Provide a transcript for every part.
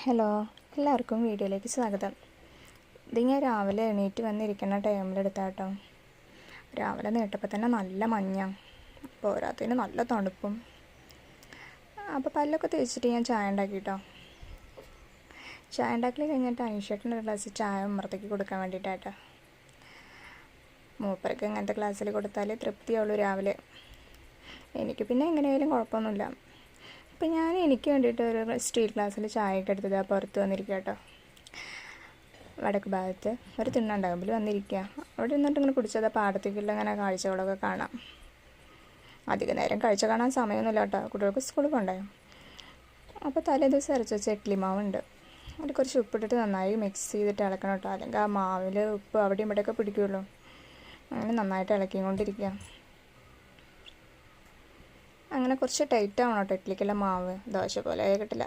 Hello, എല്ലാവർക്കും വീഡിയോയിലേക്ക് സ്വാഗതം. ഇത് ഞാൻ രാവിലെ എണീറ്റ് വന്നിരിക്കുന്ന ടൈമിലെടുത്താട്ടോ. രാവിലെ നീട്ടപ്പോൾ തന്നെ നല്ല മഞ്ഞാണ്, പോരാത്തതിന് നല്ല തണുപ്പും. അപ്പോൾ പല്ലൊക്കെ തേച്ചിട്ട് ഞാൻ ചായ ഉണ്ടാക്കിട്ടോ. ചായ ഉണ്ടാക്കൽ കഴിഞ്ഞിട്ട് അനീഷേട്ടന് ഒരു ഗ്ലാസ് ചായ ഉമ്മറത്തേക്ക് കൊടുക്കാൻ വേണ്ടിയിട്ടാട്ടോ. മൂപ്പർക്ക് ഇങ്ങനത്തെ ഗ്ലാസ്സിൽ കൊടുത്താൽ തൃപ്തിയുള്ളൂ രാവിലെ. എനിക്ക് പിന്നെ എങ്ങനെയായാലും കുഴപ്പമൊന്നുമില്ല. അപ്പോൾ ഞാൻ എനിക്ക് വേണ്ടിയിട്ട് ഒരു സ്റ്റീൽ ഗ്ലാസ്സിൽ ചായയൊക്കെ എടുത്തത് പുറത്ത് വന്നിരിക്കുക കേട്ടോ. വടക്ക് ഭാഗത്ത് ഒരു തിണ്ണുണ്ടാകുമ്പോൾ വന്നിരിക്കുക. അവിടെ നിന്നിട്ട് ഇങ്ങനെ കുടിച്ചത് പാടത്തേക്കുള്ള ഇങ്ങനെ കാഴ്ചകളൊക്കെ കാണാം. അധികം നേരം കാഴ്ച കാണാൻ സമയമൊന്നുമില്ല കേട്ടോ, കുട്ടികൾക്ക് സ്കൂളിൽ പോകണ്ടേ. അപ്പോൾ തലേ ദിവസം അരച്ച് വെച്ച ഇഡ്ഡലി മാവുണ്ട്, അതിൽ കുറച്ച് ഉപ്പിട്ടിട്ട് നന്നായി മിക്സ് ചെയ്തിട്ട് ഇളക്കണം കേട്ടോ. അല്ലെങ്കിൽ ആ മാവിൽ ഉപ്പ് അവിടെയും ഇവിടെയൊക്കെ പിടിക്കുമല്ലോ. അങ്ങനെ നന്നായിട്ട് ഇളക്കിക്കൊണ്ടിരിക്കുക. അങ്ങനെ കുറച്ച് ടൈറ്റ് ആവണം കേട്ടോ ഇഡ്ഡലിക്കുള്ള മാവ്, ദോശ പോലെ കിട്ടില്ല.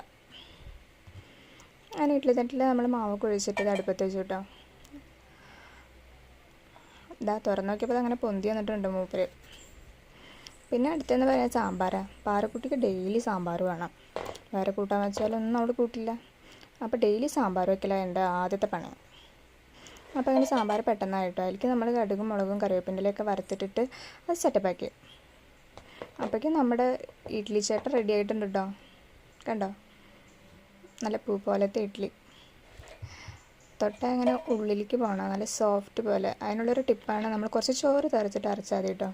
അങ്ങനെ ഇഡ്ഡലി തട്ടിൽ നമ്മൾ മാവ് കുഴിച്ചിട്ട് അടുപ്പത്ത് വെച്ചു കേട്ടോ. ഇതാ തുറന്നു നോക്കിയപ്പോൾ അങ്ങനെ പൊന്തി വന്നിട്ടുണ്ട് മൂപ്പര്. പിന്നെ അടുത്തെന്ന് പറയാൻ സാമ്പാറാണ്. പാറക്കുട്ടിക്ക് ഡെയിലി സാമ്പാർ വേണം, വേറെ കൂട്ടാൻ വെച്ചാലൊന്നും അവിടെ കൂട്ടില്ല. അപ്പോൾ ഡെയിലി സാമ്പാർ വയ്ക്കലാണ് എൻ്റെ ആദ്യത്തെ പണി. അപ്പോൾ അങ്ങനെ സാമ്പാർ പെട്ടെന്നായിട്ടോ. അതിലേക്ക് നമ്മൾ കടുകും മുളകും കറിവേപ്പിൻ്റെലൊക്കെ വറുത്തിട്ടിട്ട് അത് സെറ്റപ്പാക്കി. അപ്പോഴേക്കും നമ്മുടെ ഇഡ്ഡലി ചേട്ടൻ റെഡി ആയിട്ടുണ്ട് കേട്ടോ. കണ്ടോ, നല്ല പൂ പോലത്തെ ഇഡ്ഡലി. തൊട്ട അങ്ങനെ ഉള്ളിലേക്ക് പോകണം, നല്ല സോഫ്റ്റ് പോലെ. അതിനുള്ളൊരു ടിപ്പാണ് നമ്മൾ കുറച്ച് ചോറ് തറച്ചിട്ട് അരച്ചാൽ മതി കേട്ടോ.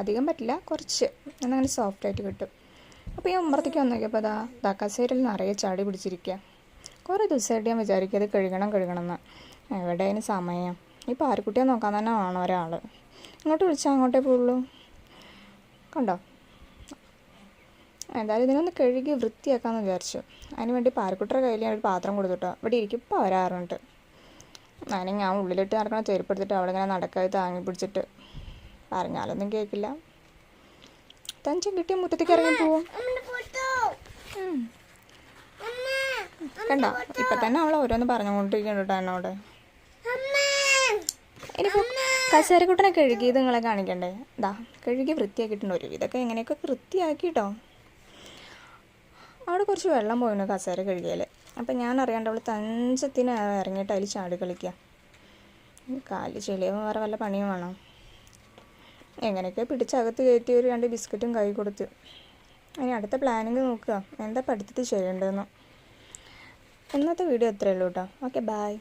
അധികം പറ്റില്ല, കുറച്ച് എന്നങ്ങനെ സോഫ്റ്റായിട്ട് കിട്ടും. അപ്പോൾ ഈ ഉമ്മറത്തേക്ക് വന്നോക്കിയപ്പോൾ അതാ കസേരയിൽ നിറയെ ചാടി പിടിച്ചിരിക്കുക. കുറേ ദിവസമായിട്ട് ഞാൻ വിചാരിക്കുക അത് കഴുകണം എന്ന്. എവിടെ അതിന് സമയം? ഈ പാരക്കുട്ടിയെ നോക്കാൻ തന്നെ വേണം ഒരാൾ. ഇങ്ങോട്ട് വിളിച്ചാൽ അങ്ങോട്ടേ പോകുള്ളൂ. കണ്ടോ, എന്തായാലും ഇതിനൊന്ന് കഴുകി വൃത്തിയാക്കാമെന്ന് വിചാരിച്ചു. അതിന് വേണ്ടി പാരക്കുട്ടിയുടെ കയ്യിൽ ഞാൻ ഒരു പാത്രം കൊടുത്തിട്ടോ. ഇവിടെ ഇരിക്കും ഇപ്പോൾ വരാറുണ്ട്. ഞാൻ ഉള്ളിലിട്ട് നടക്കണ ചെരുപ്പെടുത്തിട്ട് അവിടെ ഇങ്ങനെ നടക്കാതെ താങ്ങി പിടിച്ചിട്ട് പറഞ്ഞാലൊന്നും കേൾക്കില്ല. തഞ്ചം കിട്ടിയ മുറ്റത്തേക്ക് ഇറങ്ങി പോവും. കണ്ടോ, ഇപ്പം തന്നെ അവൾ ഓരോന്ന് പറഞ്ഞുകൊണ്ടിരിക്കുന്നുണ്ട് കേട്ടോ എന്നോട്. ഇനിയിപ്പോൾ കസേരക്കുട്ടനെ കഴുകിയത് നിങ്ങളെ കാണിക്കണ്ടേ? കഴുകി വൃത്തിയാക്കിയിട്ടുണ്ട്. ഒരു ഇതൊക്കെ എങ്ങനെയൊക്കെ വൃത്തിയാക്കിട്ടോ. അവിടെ കുറച്ച് വെള്ളം പോയിരുന്നു കസേര കഴുകിയാൽ. അപ്പം ഞാൻ അറിയാണ്ട് അവൾ തഞ്ചത്തിന് ഇറങ്ങിയിട്ട് അതിൽ ചാടി കളിക്കുക. കാല് ചെളിയോ വേറെ വല്ല പണിയും വേണം. എങ്ങനെയൊക്കെ പിടിച്ചകത്ത് കയറ്റി ഒരു 2 ബിസ്ക്കറ്റും കൈ കൊടുത്ത്. ഇനി അടുത്ത പ്ലാനിങ് നോക്കുക, എന്താ പഠിത്തത്തിൽ ചെയ്യേണ്ടതെന്ന്. ഇന്നത്തെ വീഡിയോ എത്രയേ ഉള്ളൂ കേട്ടോ. Okay, by.